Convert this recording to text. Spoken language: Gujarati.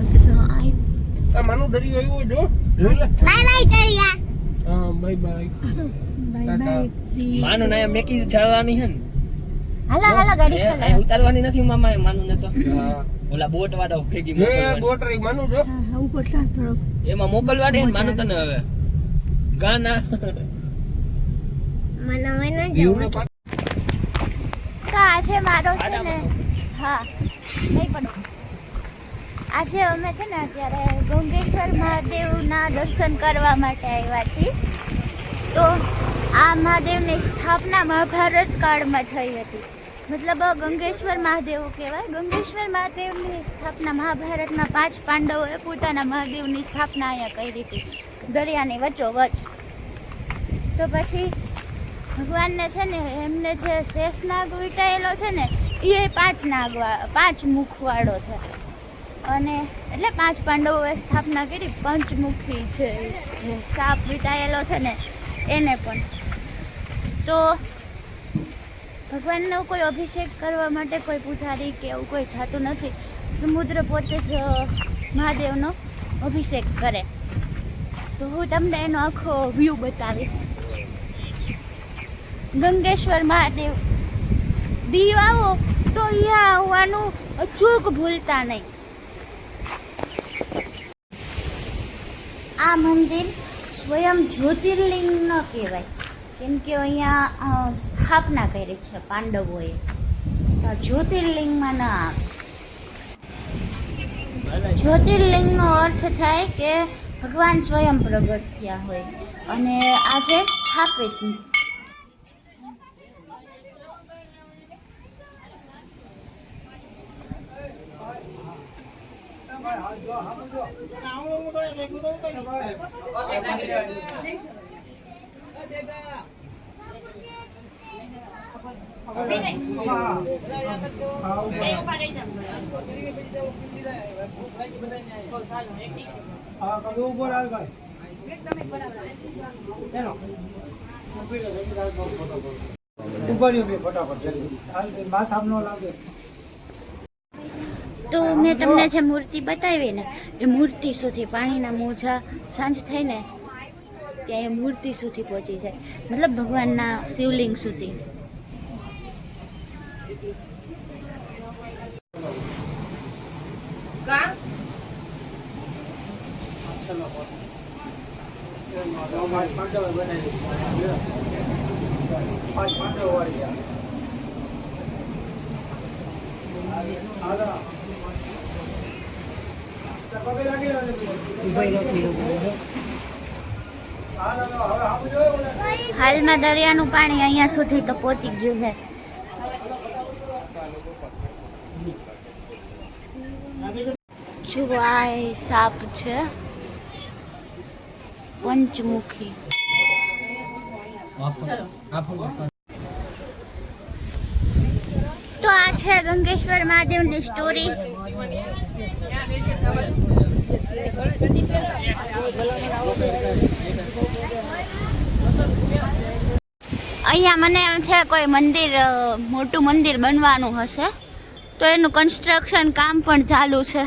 મજા આવશે. જો આ માનું દરિયો આવ્યો જો જોઈ લે. બાય બાય દરિયા. હા બાય બાય. Bye bye. માનું ના મેકી જવાની હે ને હાલો હાલો ગાડી એ ખોલો. ઉતારવાની નથી મામા માનું ને તો હા ઓલા બોટ વાળો ભેગી જે મોકલવાની. બોટ રહી માનું જો. હા ઉપર ચાલ થોડોક. એમાં મોકલવા દે ને માનું તને હવે ગાના મને હવે ન જીવને જવું. તો આજે મારો છે ને હા નહીં પડો. આજે અમે છે ને અત્યારે ગંગેશ્વર મહાદેવના દર્શન કરવા માટે આવ્યા છીએ. તો આ મહાદેવની સ્થાપના મહાભારત કાળમાં થઈ હતી. મતલબ ગંગેશ્વર મહાદેવ કહેવાય. ગંગેશ્વર મહાદેવની સ્થાપના મહાભારતના 5 પાંડવોએ પોતાના મહાદેવની સ્થાપના અહીંયા કરી હતી દરિયાની વચ્ચોવચ્ચ. તો પછી ભગવાનને છે ને એમને જે શેષનાગ વીંટાયેલો છે ને એ 5 મુખવાળો છે. અને એટલે 5 પાંડવોએ સ્થાપના કરી. પંચમુખી જે સાપ વીંટાયેલો છે ને એને પણ. તો ભગવાનનો કોઈ અભિષેક કરવા માટે કોઈ પૂજારી કે એવું કોઈ જાતું નથી. સમુદ્ર પોતે જ મહાદેવનો અભિષેક કરે. તો હું તમને એનો આખો વ્યૂ બતાવીશ. ગંગેશ્વર મહાદેવ દીવ આવો તો અહીંયા આવવાનું અચૂક ભૂલતા નહીં. આ મંદિર સ્વયં જ્યોતિર્લિંગ ન કહેવાય કેમ કે અહીંયા સ્થાપના કરી છે પાંડવોએ. તો જ્યોતિર્લિંગમાં ન આવે. જ્યોતિર્લિંગનો અર્થ થાય કે ભગવાન સ્વયં પ્રગટ થયા હોય અને આજે સ્થાપિત. તો મેં તમને જે મૂર્તિ બતાવી ને એ મૂર્તિ સુધી પાણીના મોજા સાંજ થઈને ત્યાં એ મૂર્તિ સુધી પહોંચી જાય. મતલબ ભગવાનના શિવલિંગ સુધી. હાલમાં દરિયાનું પાણી અહીંયા સુધી તો પહોંચી ગયું છે. જુઓ આ એ સાપ છે પંચમુખી. તો આ છે ગંગેશ્વર મહાદેવની સ્ટોરી. અહીંયા મને એમ છે કોઈ મંદિર મોટું મંદિર બનવાનું હશે તો એનું કન્સ્ટ્રક્શન કામ પણ ચાલુ છે.